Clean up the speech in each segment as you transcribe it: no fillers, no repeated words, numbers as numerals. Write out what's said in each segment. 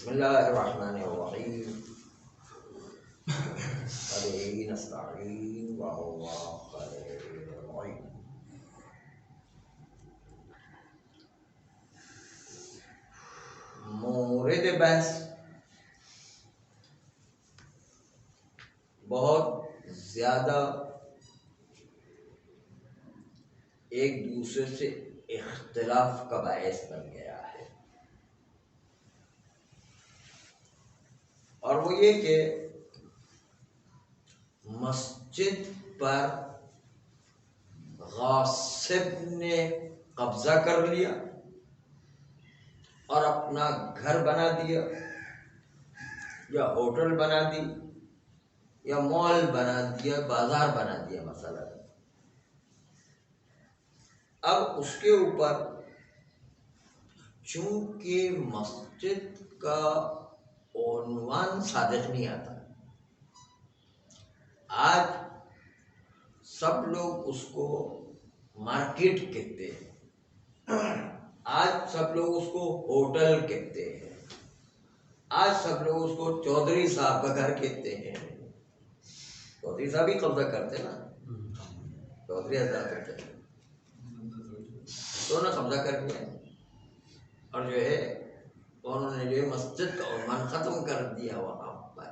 بسم اللہ الرحمن الرحیم علیہ نستعین وهو خیر العین۔ مورد بحث بہت زیادہ ایک دوسرے سے اختلاف کا باعث بن گیا ہے، اور وہ یہ کہ مسجد پر غاصب نے قبضہ کر لیا اور اپنا گھر بنا دیا یا ہوٹل بنا دی یا مال بنا دیا، بازار بنا دیا مثلا۔ اب اس کے اوپر چونکہ مسجد کا عنوان صادق نہیں آتا، آج سب لوگ اس کو مارکیٹ کہتے ہیں، آج سب لوگ اس کو ہوٹل کہتے ہیں، آج سب لوگ اس کو چودھری صاحب کا گھر کہتے ہیں۔ چودھری صاحب ہی قبضہ کرتے نا، چودھری حضرات کرتے ہیں، تو انہوں نے قبضہ کر لیا اور جو ہے انہوں نے جو ہے مسجد کا عنوان ختم کر دیا وہاں پر۔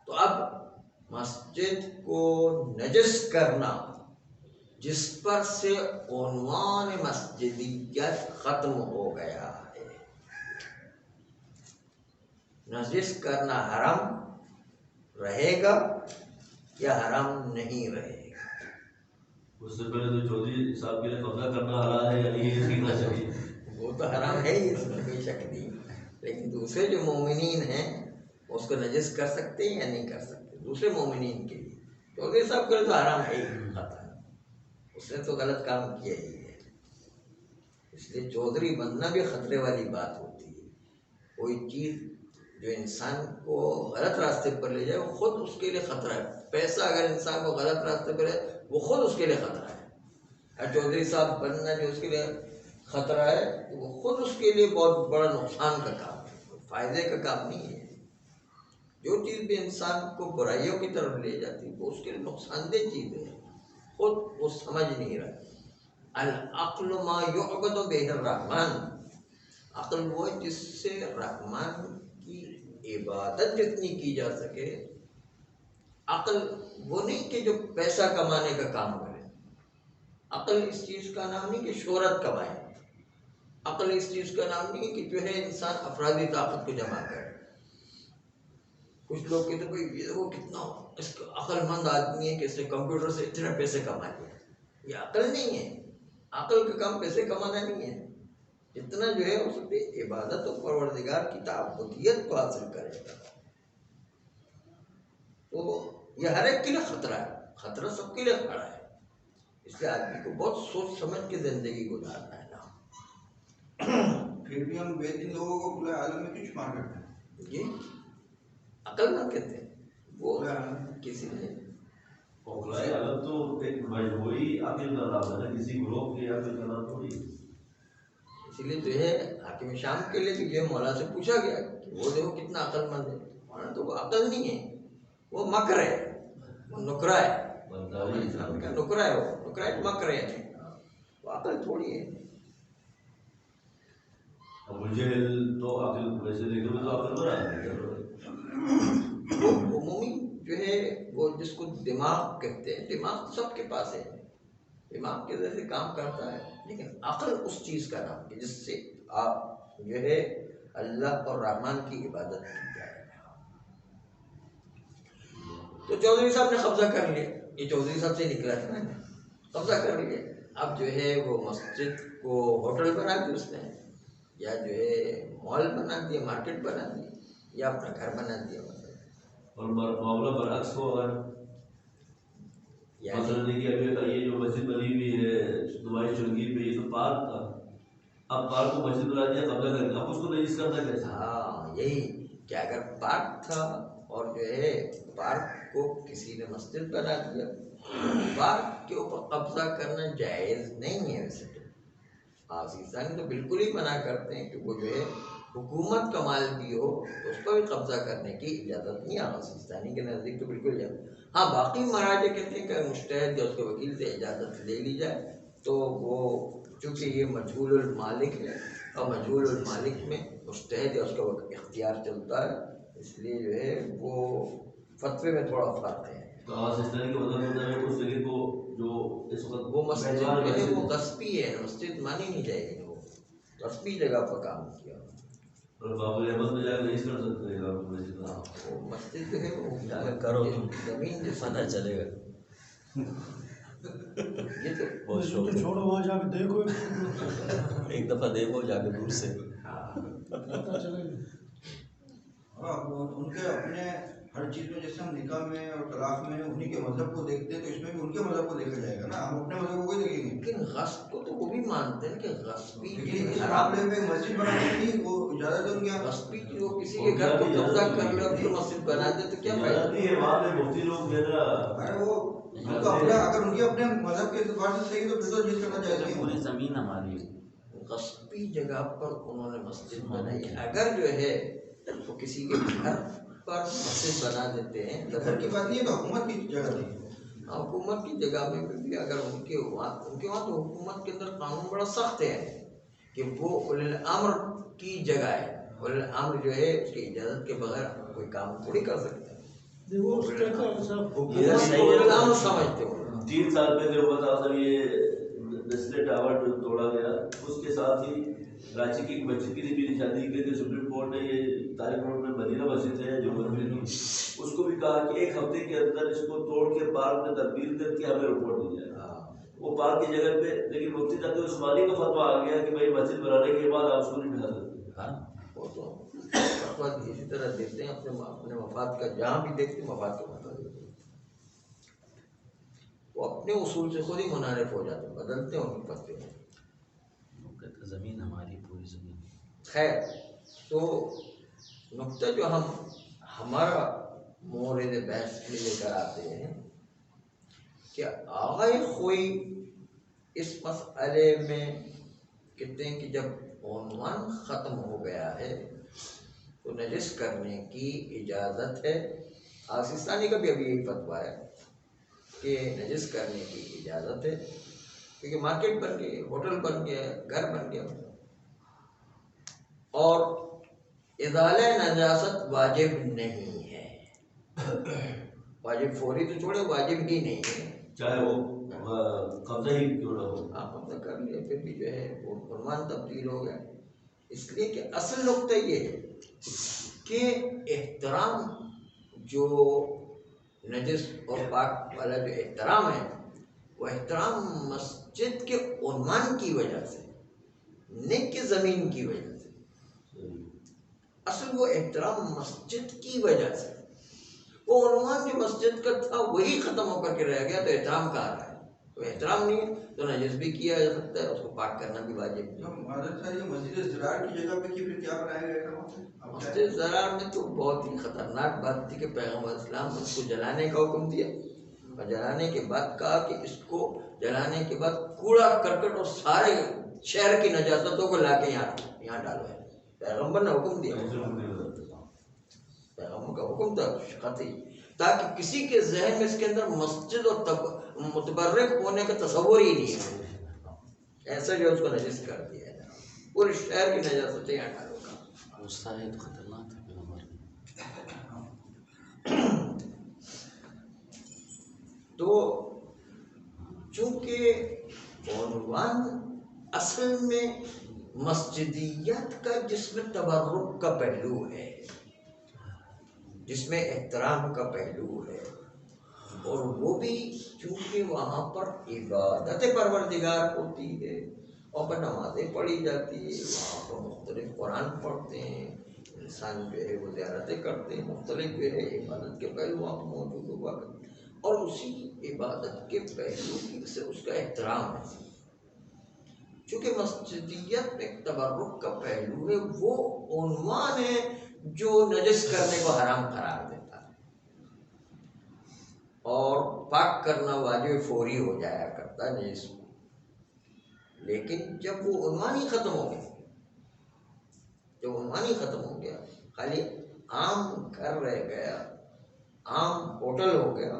تو اب مسجد کو نجس کرنا، جس پر سے عنوان مسجدیت ختم ہو گیا ہے، نجس کرنا حرام رہے گا یا حرام نہیں رہے گا؟ اس سے پہلے تو چودھری صاحب کے لیے قبضہ کرنا حلال ہے یا نہیں یہ سیکھنا چاہیے۔ وہ تو حرام ہے ہی، اس میں کوئی شک نہیں، لیکن دوسرے جو مومنین ہیں اس کو نجس کر سکتے ہیں یا نہیں کر سکتے؟ دوسرے مومنین کے لیے چودھری صاحب کے لیے تو حرام ہے ہی، خطا، اس نے تو غلط کام کیا ہی ہے۔ اس لیے چودھری بننا بھی خطرے والی بات ہوتی ہے۔ کوئی چیز جو انسان کو غلط راستے پر لے جائے وہ خود اس کے لیے خطرہ ہے۔ پیسہ اگر انسان کو غلط راستے پر ہے وہ خود اس کے لیے خطرہ ہے، اور چودھری صاحب بننا جو اس کے لیے خطرہ ہے وہ خود اس کے لیے بہت بڑا نقصان کا کام ہے، فائدے کا کام نہیں ہے۔ جو چیز بھی انسان کو برائیوں کی طرف لے جاتی ہے وہ اس کے لیے نقصان دہ چیز ہے، خود وہ سمجھ نہیں رہا۔ العقل ما یعبد بہ الرحمن، عقل وہ جس سے رحمان کی عبادت جتنی کی جا سکے۔ عقل وہ نہیں کہ جو پیسہ کمانے کا کام کرے، عقل اس چیز کا نام نہیں کہ شہرت کمائے، عقل اس چیز کا نام نہیں کہ جو ہے انسان افرادی طاقت کو جمع کرے۔ کچھ لوگ کہتے ہیں بھائی وہ کتنا اس کا عقل مند آدمی ہے کہ اس نے کمپیوٹر سے اتنے پیسے کما لیے۔ یہ عقل نہیں ہے، عقل کا کام پیسے کمانا نہیں ہے، اتنا جو ہے اس پہ عبادت و پروردگار کی تعبدیت کو حاصل کرے گا۔ تو یہ ہر ایک کے لیے خطرہ ہے، خطرہ سب کے لیے کھڑا ہے، اس لیے آدمی کو بہت سوچ سمجھ کے زندگی گزارنا ہے نا۔ پھر بھی ہم بے دین لوگوں کو پورے عالم میں کیوں شمار کرتے ہیں؟ جی عقل مند کہتے ہیں وہ کسی نے اوکھلائی عقل تو ایک مجموعی عقل کا نام ہے نا، کسی گروہ کی عقل کا نام تھوڑی۔ اسی لیے جو ہے حاکم شام کے لیے بھی جو ہے مولا سے پوچھا گیا کہ وہ دیکھو کتنا عقل مند ہے، مولانا تو وہ عقل نہیں ہے، وہ مکر ہے، وہ نکرا ہے، انسان کا نکرا ہے، وہ نکرا ہے، مکر ہے، وہ عقل تھوڑی ہے۔ ابو جہل تو عقل ویسے دیکھو تو عقل بنا ہے، وہ عمومی جو ہے وہ جس کو دماغ کہتے ہیں، دماغ سب کے پاس ہے، دماغ کے ذریعے کام کرتا ہے، لیکن عقل اس چیز کا نام ہے جس سے آپ جو ہے اللہ اور رحمان کی عبادت کی جائے۔ تو چودھری صاحب نے قبضہ کر لیا، یہ چودھری صاحب سے نکلا تھا نا، قبضہ کر لیا۔ اب جو ہے وہ مسجد کو ہوٹل بنا دیا اس نے، یا جو ہے مال بنا دیا، مارکیٹ بنا دی، یا اپنا گھر بنا دیا۔ اور معاملہ برعکس ہو اگر مثلاً کہ ابھی یہ جو مسجد بنی ہوئی ہے دبئی چنگی پہ، یہ تو پارک تھا، اب پارک کو مسجد بنا دیا قبضہ کر کے، اب اس کو نجس کرنا کیسے؟ ہاں یہی کہ اگر پارک تھا اور جو ہے پارک کو کسی نے مسجد بنا دیا، پارک کے اوپر قبضہ کرنا جائز نہیں ہے ویسے تو، سیستانی تو بالکل ہی منع کرتے ہیں کہ وہ جو ہے حکومت کا مال بھی ہو تو اس پر بھی قبضہ کرنے کی اجازت نہیں. آغا سیستانی کے نزدیک تو بالکل اجازت. ہاں باقی مراجع کہتے ہیں کہ مجتہد یا اس کے وکیل سے اجازت لے لی جائے تو وہ چونکہ یہ مجہول المالک ہے اور مجہول المالک میں مجتہد یا اس کا اختیار چلتا ہے اس لیے جو ہے وہ فتوے میں تھوڑا فرق ہے. تو آج اس طرح کے مطلب ہوتا ہے اس جگہ کو جو اس وقت وہ مسجد جو ہے وہ غصبی ہے, مسجد مانی نہیں جائے گی, وہ غصبی جگہ پر کام کیا. اور بابل احمد میں جا کے نہیں کر سکتے وہ مسجد جو ہے وہ کرو تم زمین جیسا پتہ چلے گا. یہ تو بہت شوق ہے. چھوڑو وہاں جا کے دیکھو ایک دفعہ دیکھو جا کے دور سے. پتہ چلے گا. ہاں ان کے اپنے ہر چیز میں جیسے ہم نکاح میں اور طلاق میں انہی کے مذہب کو دیکھتے ہیں تو اس میں بھی ان کے مذہب کو دیکھا جائے گا نا, ہم اپنے مذہب کو کوئی دیکھیں گے. لیکن غصب کو تو وہ بھی مانتے ہیں کہ غصبی لیکن اس معاملے میں مسجد بنانے کی وہ اجازت ہے ان کے یہاں. غصبی جو کسی کے گھر کو قبضہ کر لے اور پھر مسجد بنا دے تو کیا فائدہ. نہیں ہے وہاں پہ مفتی لوگ جو ہے نا ارے وہ ان کا اپنا اگر ان کے اپنے مذہب کے اعتبار سے صحیح تو پھر تو چیز کرنا چاہیے. پوری زمین ہماری ہے. غصبی جگہ پر انہوں نے مسجد بنائی ہے. اگر جو ہے وہ کسی کے گھر پر مسجد بنا دیتے ہیں گھر کی بات نہیں ہے تو حکومت کی جگہ تھی. حکومت کی جگہ میں بھی اگر ان کے وہاں تو حکومت کے اندر قانون بڑا سخت ہے کہ وہ اولی الامر کی جگہ ہے. اولی الامر جو ہے اس کی اجازت کے بغیر کوئی کام تھوڑی کر سکتا ہے. دیکھو اس کا حکومت کو اولی الامر سمجھتے ہو. 3 سال پہلے ہوا تھا سر یہ نیسلے ٹاور جو توڑا گیا, اس کے ساتھ ہی کراچی کی ایک مسجد کی بھی نشاندہی کی کہ سپریم کورٹ نے یہ طارق روڈ میں مدینہ مسجد ہے جو اس کو بھی کہا کہ 1 ہفتے کے اندر اس کو توڑ کے پارک میں تبدیل کر کے ہمیں رپورٹ دی جائے. وہ پارک کی جگہ پہ لیکن مفتی تقی عثمانی کا فتویٰ آ گیا کہ بھائی مسجد بنانے کے بعد آپ اس کو نہیں ڈھا سکتے. وہ تو فتویٰ اسی طرح دیتے ہیں اپنے مفاد کا, جہاں بھی دیکھتے ہیں مفاد کا فتویٰ دیتے ہیں. وہ اپنے اصول سے خود ہی منحرف ہو جاتے ہیں, بدلتے ہیں ان کے فتوے میں. زمین ہماری پوری زمین. خیر تو نقطہ جو ہم ہمارا مورد بحث میں لے کر آتے ہیں کہ آغا خوئی اس مسئلے میں کہتے ہیں کہ جب عنوان ختم ہو گیا ہے تو نجس کرنے کی اجازت ہے. سیستانی کا بھی ابھی یہی فتویٰ ہے کہ نجس کرنے کی اجازت ہے کیونکہ مارکیٹ بن گئی, ہوٹل بن گیا, گھر بن گیا. اور ازالہ نجاست واجب نہیں ہے, واجب فوری تو چھوڑے واجب ہی نہیں ہے, چاہے وہ قبضہ ہی کیوں نہ ہو. آپ قبضہ کر لیا پھر بھی جو ہے وہ عنوان تبدیل ہو گیا. اس لیے کہ اصل نقطہ یہ ہے کہ احترام جو نجس اور پاک والا جو احترام ہے وہ احترام مسجد کے عنوان کی وجہ سے, نہیں کہ زمین کی وجہ سے. اصل وہ احترام مسجد کی وجہ سے, وہ عنوان جو مسجد کا تھا وہی ختم ہو کر کے رہ گیا تو احترام کہاں رہا ہے. تو احترام نہیں ہے تو نجس بھی کیا جا سکتا ہے, اس کو پاک کرنا بھی واجب نہیں. معذرت صاحب یہ مسجد زرار کی جگہ پہ پھر کیا بنایا گیا تھا؟ مسجد زرار میں تو بہت ہی خطرناک بات تھی کہ پیغمبر اسلام نے اس کو جلانے کا حکم دیا اور جلانے کے بعد کہا کہ اس کو جلانے کے بعد کوڑا کرکٹ اور سارے شہر کی نجاستوں کو لا کے یہاں ڈالو ہے. پیغمبر نے حکم دیا, پیغمبر کا حکم تھا قطعی, تاکہ کسی کے ذہن میں اس کے اندر مسجد اور متبرک ہونے کا تصور ہی نہیں ہے. ایسا جو اس کو نجس کر دیا ہے, پورے شہر کی نجاستیں یہاں ڈالو گا. مستعد خطرناک ہے پیغمبر. تو چونکہ عنوان اصل میں مسجدیت کا جس میں تبرک کا پہلو ہے, جس میں احترام کا پہلو ہے, اور وہ بھی چونکہ وہاں پر عبادت پروردگار ہوتی ہے اور پر نمازیں پڑھی جاتی ہے, وہاں پر مختلف قرآن پڑھتے ہیں انسان جو ہے وہ زیارتیں کرتے ہیں, مختلف جو ہے عبادت کے پہلو وہاں پر موجود ہوا کرتے ہیں, اور اسی عبادت کے پہلو کی سے اس کا احترام ہے. چونکہ مسجدیت میں تبرک کا پہلو ہے, وہ عنوان ہے جو نجس کرنے کو حرام قرار دیتا ہے اور پاک کرنا واجب فوری ہو جایا کرتا ہے نجس کو. لیکن جب وہ عنوان ہی ختم ہو گیا، جب عنوان ہی ختم ہو گیا، خالی عام گھر رہ گیا، عام ہوٹل ہو گیا،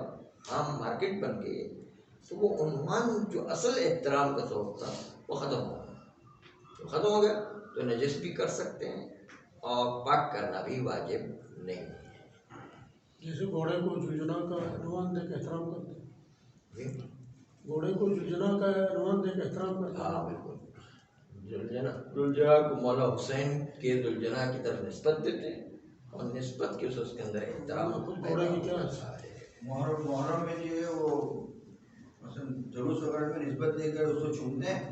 عام مارکیٹ بن گئی، تو وہ عنوان جو اصل احترام کا سبب تھا وہ ختم ہو گیا. تو ختم ہو گیا تو نجس بھی کر سکتے ہیں اور پاک کرنا بھی واجب نہیں ہے. جیسے گھوڑے کو جلجنا کا عنوان دے کے احترام کرتے ہیں، جی گھوڑے کو جلجنا کا عنوان دے کے احترام کرتے ہیں. ہاں بالکل. دلجنا کو مولا حسین کے دلجنا کی طرف نسبت دیتے ہیں اور نسبت کے اس کے اندر احترام گھوڑے کی کیا ہے؟ محرم میں جو ہے وہ مثلا جلوس وغیرہ میں نسبت دے کر اس کو چومتے ہیں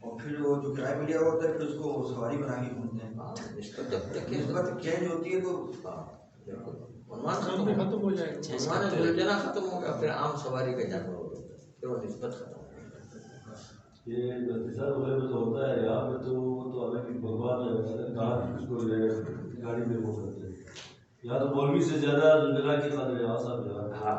اور پھر وہ جو کرایہ ملیا ہوتا ہے پھر اس کو سواری بنا کے گھومتے ہیں. ہاں نسبت جب تک نسبت چینج ہوتی ہے تو ہاں بالکل عنوان ختم ختم ہو جائے گا. عنوان دلجنا ختم ہو گیا، پھر عام سواری کا جانور ہو جاتا ہے، پھر وہ نسبت ختم ہو گئی. یہ اقتصاد وغیرہ میں تو ہوتا ہے، یہاں پہ تو وہ تو حالانکہ بھگوان ہے، کہاں اس کو گاڑی میں وہ کرتے ہیں. یہاں تو مولوی سے زیادہ دلجنا کی قدر ہے. صاحب ہاں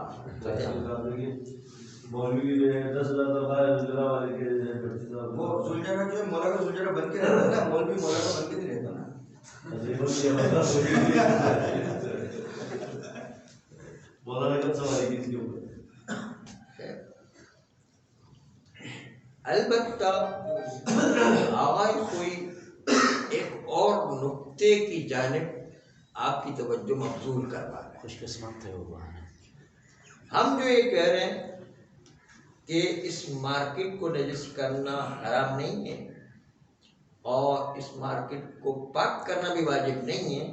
مولوی جو ہے 10,000 تنخواہ ہے دلجنا والے کے 25,000. وہ سلجھانا جو ہے مولا کا سلجھانا بن کے رہتا ہے نا، مولوی مولا کا بن کے نہیں رہتا نا. مولانا کب سواری کی اس کے اوپر؟ البتہ آغاز کوئی ایک اور نقطے کی جانب آپ کی توجہ مبذول کروا رہا ہے. خوش قسمت تھے وہ بہانے. ہم جو یہ کہہ رہے ہیں کہ اس مارکیٹ کو نجس کرنا حرام نہیں ہے اور اس مارکیٹ کو پاک کرنا بھی واجب نہیں ہے،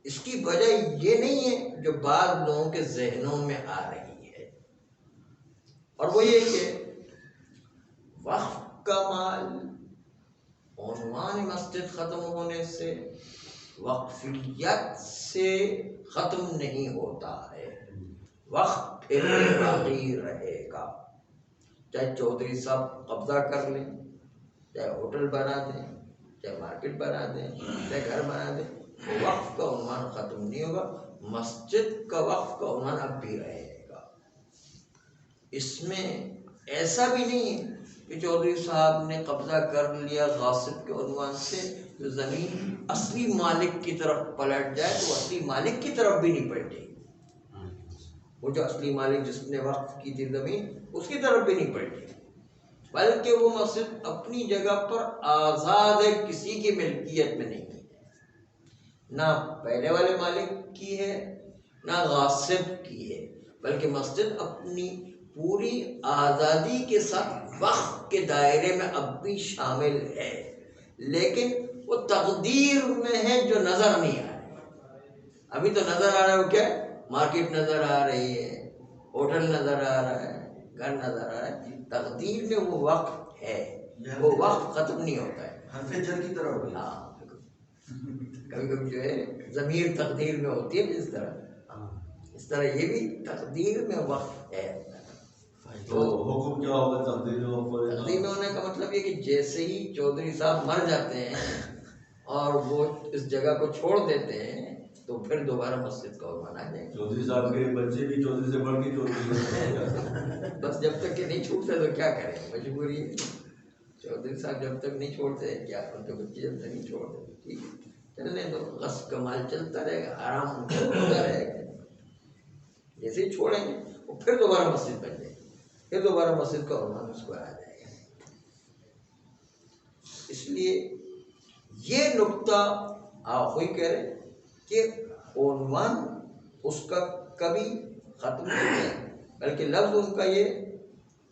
اس کی وجہ یہ نہیں ہے جو بعض لوگوں کے ذہنوں میں آ رہی ہے، اور وہ یہ کہ وقف کا مال عنوان مسجد ختم ہونے سے وقفیت سے ختم نہیں ہوتا ہے. وقت پھر باقی رہے گا، چاہے چودھری صاحب قبضہ کر لیں، چاہے ہوٹل بنا دیں، چاہے مارکیٹ بنا دیں، چاہے گھر بنا دیں، وقف کا عنوان ختم نہیں ہوگا. مسجد کا وقف کا عنوان اب بھی رہے گا. اس میں ایسا بھی نہیں ہے کہ چودھری صاحب نے قبضہ کر لیا غاصب کے عنوان سے تو زمین اصلی مالک کی طرف پلٹ جائے تو اصلی مالک کی طرف بھی نہیں پلٹے. وہ جو اصلی مالک جس نے وقف کی تھی زمین اس کی طرف بھی نہیں پلٹے، بلکہ وہ مسجد اپنی جگہ پر آزاد ہے، کسی کی ملکیت میں نہیں ہے، نہ پہلے والے مالک کی ہے نہ غاصب کی ہے، بلکہ مسجد اپنی پوری آزادی کے ساتھ وقف کے دائرے میں اب بھی شامل ہے، لیکن وہ تقدیر میں ہے جو نظر نہیں آ رہی. ابھی تو نظر آ رہا ہے وہ کیا ہے؟ مارکیٹ نظر آ رہی ہے، ہوٹل نظر آ رہا ہے، گھر نظر آ رہا ہے. تقدیر میں وہ وقت ہے، وہ وقت ختم نہیں ہوتا ہے. حرف جر کی طرح ہو گیا. ہاں کبھی کبھی جو ہے ضمیر تقدیر میں ہوتی ہے، اس طرح یہ بھی تقدیر میں وقت ہے. تو حکم کیا ہوگا تقدیر میں؟ تقدیر میں ہونے کا مطلب یہ کہ جیسے ہی چودھری صاحب مر جاتے ہیں اور وہ اس جگہ کو چھوڑ دیتے ہیں تو پھر دوبارہ مسجد کا عنوان آ جائے گا. چودھری صاحب کے بچے بھی چودھری سے بڑھ کے چودھری بس جب تک کہ نہیں چھوٹتے تو کیا کریں، مجبوری ہے. چودھری صاحب جب تک نہیں چھوڑتے کیا ان کے بچے جب تک نہیں چھوڑتے ٹھیک ہے چلنے دو، غصب کا مال چلتا رہے گا، آرام ہوتا رہے گا. جیسے ہی چھوڑیں گے وہ پھر دوبارہ مسجد بن جائے گی، پھر دوبارہ مسجد کا عنوان اس کو آ جائے گا. اس لیے یہ نقطہ آپ وہی کہہ رہے کہ عنوان اس کا کبھی ختم نہیں ہے، بلکہ لفظ ان کا یہ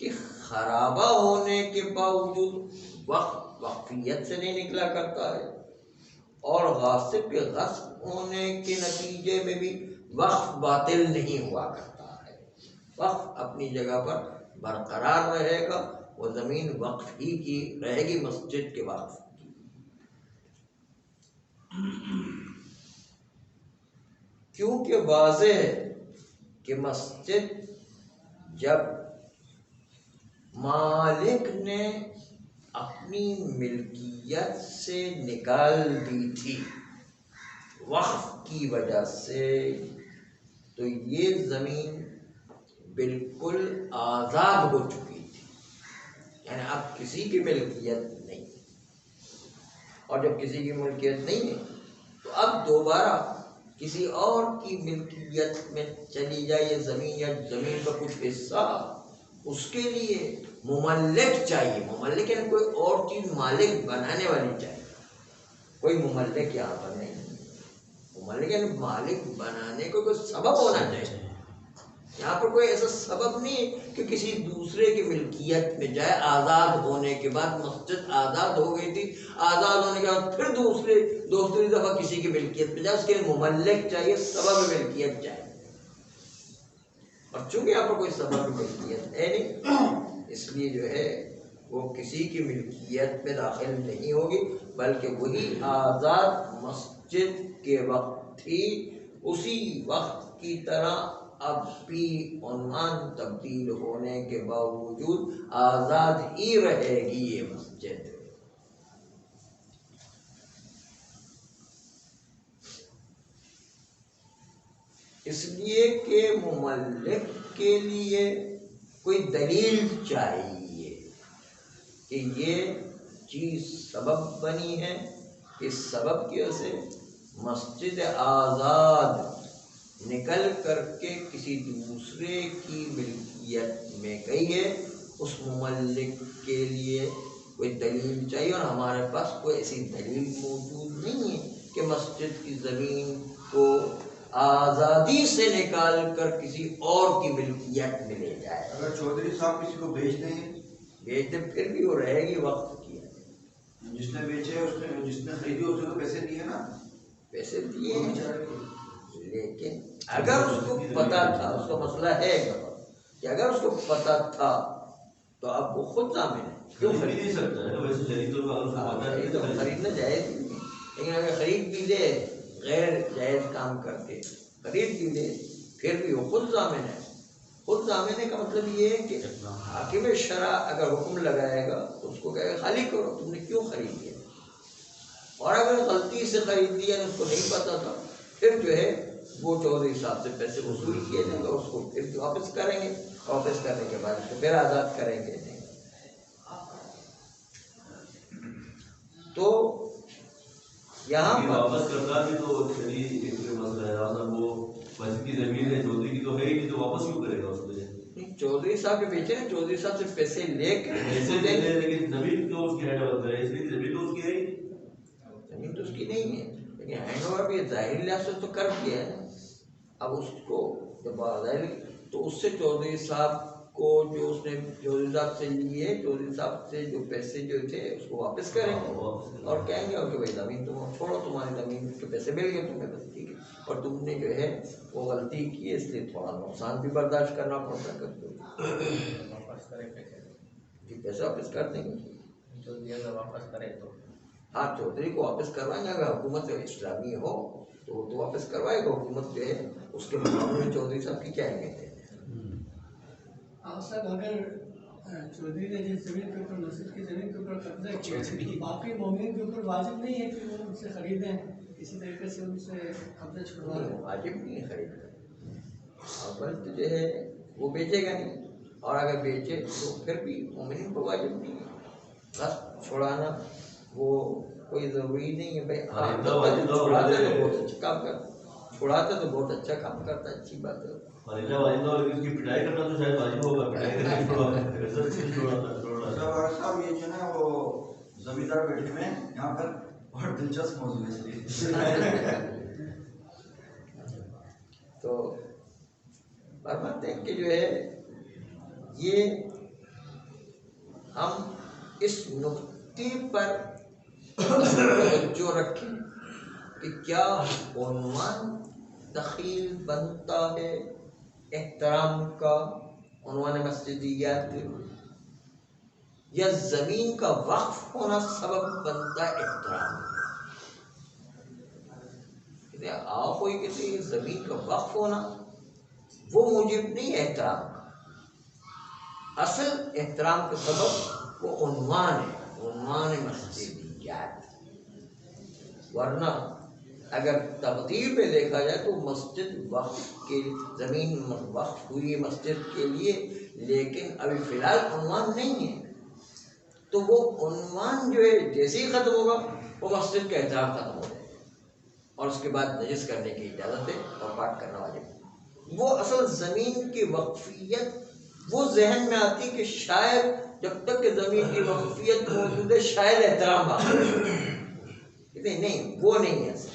کہ خرابہ ہونے کے باوجود وقفیت سے نہیں نکلا کرتا ہے، اور غاصب کے غصب ہونے کے نتیجے میں بھی وقف باطل نہیں ہوا کرتا ہے. وقف اپنی جگہ پر برقرار رہے گا، وہ زمین وقف ہی کی رہے گی، مسجد کے وقف کی. کیونکہ واضح ہے کہ مسجد جب مالک نے اپنی ملکیت سے نکال دی تھی وقف کی وجہ سے، تو یہ زمین بالکل آزاد ہو چکی تھی. یعنی اب کسی کی ملکیت نہیں، اور جب کسی کی ملکیت نہیں ہے تو اب دوبارہ کسی اور کی ملکیت میں چلی جائے یہ زمین، یا زمین کا کچھ حصہ، اس کے لیے مملک چاہیے. مملک یعنی کوئی اور چیز مالک بنانے والی چاہیے. کوئی مملک یہاں پر نہیں. مملک یعنی مالک بنانے کو کوئی سبب ہونا چاہیے. یہاں پر کوئی ایسا سبب نہیں کہ کسی دوسرے کی ملکیت میں جائے. آزاد ہونے کے بعد مسجد آزاد ہو گئی تھی، آزاد ہونے کے بعد پھر دوسری دفعہ کسی کی ملکیت میں جائے، اس کے لیے مملک چاہیے، سبب ملکیت چاہیے. اور چونکہ یہاں پر کوئی سبب ملکیت ہے نہیں، اس لیے جو ہے وہ کسی کی ملکیت میں داخل نہیں ہوگی، بلکہ وہی آزاد مسجد کے وقت تھی، اسی وقت کی طرح اب بھی عنوان تبدیل ہونے کے باوجود آزاد ہی رہے گی یہ مسجد. اس لیے کہ مملک کے لیے کوئی دلیل چاہیے کہ یہ چیز سبب بنی ہے، اس سبب کی وجہ سے مسجد آزاد نکل کر کے کسی دوسرے کی ملکیت میں گئی ہے. اس مملک کے لیے کوئی دلیل چاہیے، اور ہمارے پاس کوئی ایسی دلیل موجود نہیں ہے کہ مسجد کی زمین کو آزادی سے نکال کر کسی اور کی ملکیت میں لے جائے. اگر چودھری صاحب کسی کو بیچ دیں پھر بھی وہ رہے گی وقت کی. جس نے بیچے جس نے خریدی اس نے تو پیسے دیے نا، پیسے دیے ہیں، لیکن اگر اس کو پتا تھا، اس کا مسئلہ ہے کہ اگر اس کو پتا تھا تو اب وہ خود ضامن ہے. کیوں خرید نہیں سکتا ہے ویسے شریک خریدنا جائز نہیں ہے، لیکن اگر خرید بھی لے غیر جائز کام کر کے خرید بھی لے پھر بھی وہ خود ضامن ہے. خود ضامن کا مطلب یہ ہے کہ حاکم شرع اگر حکم لگائے گا تو اس کو کہے گا خالی کرو، تم نے کیوں خرید لیا. اور اگر غلطی سے خرید لیا اس کو نہیں پتا تھا، پھر جو ہے وہ چودھری صاحب سے پیسے وصول کیے جائیں گے، اس کو پھر واپس کریں گے. واپس کرنے کے بعد اس کو پھر آزاد کریں گے. تو یہاں پر واپس کرنا بھی تو ایک مسئلہ ہے. وہ مسجد کی زمین ہے چودھری کی تو ہے ہی نہیں، تو واپس کیوں کرے گا اس کو؟ چودھری صاحب کے بیچے نا، چودھری صاحب سے پیسے لے کے پیسے لے لیں، لیکن زمین تو اس کی ہینڈ اوور کرے، اس لیے زمین تو اس کی ہے ہی. زمین تو اس کی نہیں ہے، لیکن ہینڈ اوور بھی ظاہری لحاظ سے تو کر دیا ہے. اب اس کو جب ظاہری تو اس سے چودھری صاحب کو جو اس نے چودھری صاحب سے لیے، چودھری صاحب سے جو پیسے جو تھے اس کو واپس کریں گے اور کہیں گے کہ بھائی زمین تم چھوڑو، تمہاری زمین کے پیسے مل گئے تمہیں، بس ٹھیک ہے. اور تم نے جو ہے وہ غلطی کی ہے، اس لیے تھوڑا نقصان بھی برداشت کرنا پڑتا ہے. واپس کرے پیسے جی پیسے واپس کر دیں گے. جو دیا گیا واپس کرے تو ہاں چودھری کو واپس کروائیں گے. اگر حکومت اسلامی ہو تو واپس کروائے گا. حکومت جو ہے اس کے مقابلے میں چودھری صاحب کی کیا اہمیت ہے؟ صاحب اگر چودھری نے جس زمین کے اوپر مسجد کی زمین کے اوپر قبضہ کیا تو باقی مومن کے اوپر واجب نہیں ہے کہ وہ ان سے خریدیں، اسی طریقے سے ان سے قبضہ چھڑوا لیں؟ واجب نہیں ہے خریدنا، اور بلکہ جو ہے وہ بیچے گا نہیں. اور اگر بیچے تو پھر بھی مومنین کو واجب نہیں ہے. بس چھڑانا وہ کوئی ضروری نہیں ہے. بھائی چھڑاتے تو بہت اچھا کام کرتا، چھڑاتے تو بہت اچھا کام کرتا ہے، اچھی بات ہے. اس کی پٹائی کرنا تو شاید واجب ہوگا. صاحب یہ جو ہے وہ زمیندار بیٹھے ہوئے ہیں یہاں پر، بہت دلچسپ موضوع ہے اس لیے. تو فرماتے ہیں کہ جو ہے یہ ہم اس نقطے پر توجہ رکھیں کہ کیا عنوان دخیل بنتا ہے احترام کا، عنوان مسجدیات، یا زمین کا وقف ہونا سبب بنتا ہے احترام کا. آپ کوئی کسی زمین کا وقف ہونا وہ موجب نہیں ہے احترام کا. اصل احترام کا سبب وہ عنوان ہے، عنوان مسجدیات. ورنہ اگر تقدیر میں دیکھا جائے تو مسجد وقف کے زمین وقف ہوئی مسجد کے لیے، لیکن ابھی فی الحال عنوان نہیں ہے. تو وہ عنوان جو ہے جیسے ہی ختم ہوگا وہ مسجد کا احترام ختم ہو جائے گا، اور اس کے بعد نجس کرنے کی اجازت ہے اور پاک کرنا واجب ہے۔ وہ اصل زمین کی وقفیت وہ ذہن میں آتی کہ شاید جب تک کہ زمین کی وقفیت موجود ہے شاید احترام باقی نہیں، وہ نہیں ہے اصل۔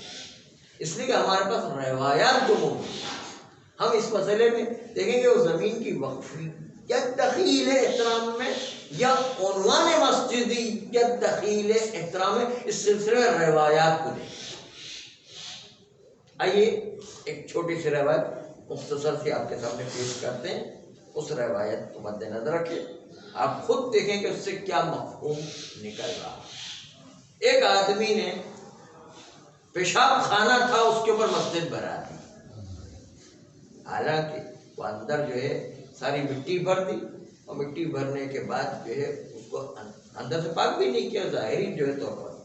اس لیے کہ ہمارے پاس روایات جو موجود ہیں، ہم اس مسئلے میں دیکھیں گے وہ زمین کی وقفیت دخیل ہے احترام میں یا عنوان مسجدیت دخیل ہے احترام میں، اس سلسلے میں روایات کو دیکھیں۔ آئیے ایک چھوٹی سی روایت مختصر سی آپ کے سامنے پیش کرتے ہیں، اس روایت کو مد نظر رکھیں، آپ خود دیکھیں کہ اس سے کیا مفہوم نکل رہا ہے۔ ایک آدمی نے پیشاب خانہ تھا، اس کے اوپر مسجد بنا دی، حالانکہ وہ اندر جو ہے ساری مٹی بھر دی، اور مٹی بھرنے کے بعد جو ہے اس کو اندر سے پاک بھی نہیں کیا، ظاہری جو ہے طور پر،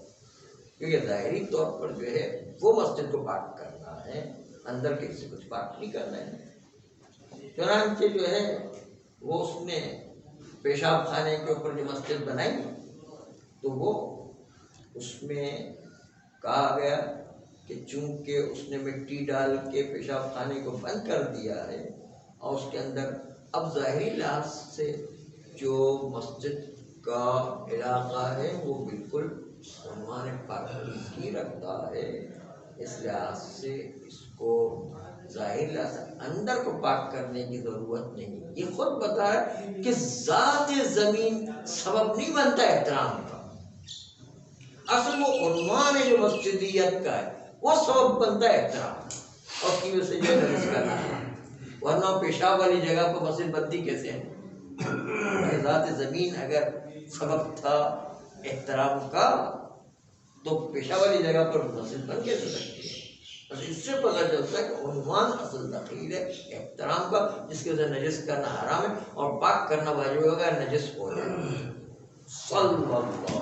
کیونکہ ظاہری طور پر جو ہے وہ مسجد کو پاک کرنا ہے، اندر کے سے کچھ پاک نہیں کرنا ہے۔ چنانچہ جو ہے وہ اس نے پیشاب خانے کے اوپر جو مسجد بنائی تو وہ اس میں کہا گیا کہ چونکہ اس نے مٹی ڈال کے پیشاب خانے کو بند کر دیا ہے اور اس کے اندر اب ظاہری لحاظ سے جو مسجد کا علاقہ ہے وہ بالکل عنوان پاکی رکھتا ہے، اس لحاظ سے اس کو ظاہر لحاظ سے اندر کو پاک کرنے کی ضرورت نہیں۔ یہ خود بتا ہے کہ ذات زمین سبب نہیں بنتا احترام کا، اصل وہ عنوان ہے جو مسجدیت کا ہے وہ سبب بنتا ہے احترام، اور کی وجہ سے جو نجس کرنا ہے، ورنہ پیشاب والی جگہ پر مسجد بنتی کیسے ہے؟ ذات زمین اگر سبب تھا احترام کا تو پیشاب والی جگہ پر مسجد بن کیسے سکتی ہے؟ بس اس سے پتہ چلتا ہے کہ عنوان اصل دخیل ہے احترام کا، جس کی وجہ سے نجس کرنا حرام ہے اور پاک کرنا واجب ہوگا نجس ہو جائے۔ صلی اللہ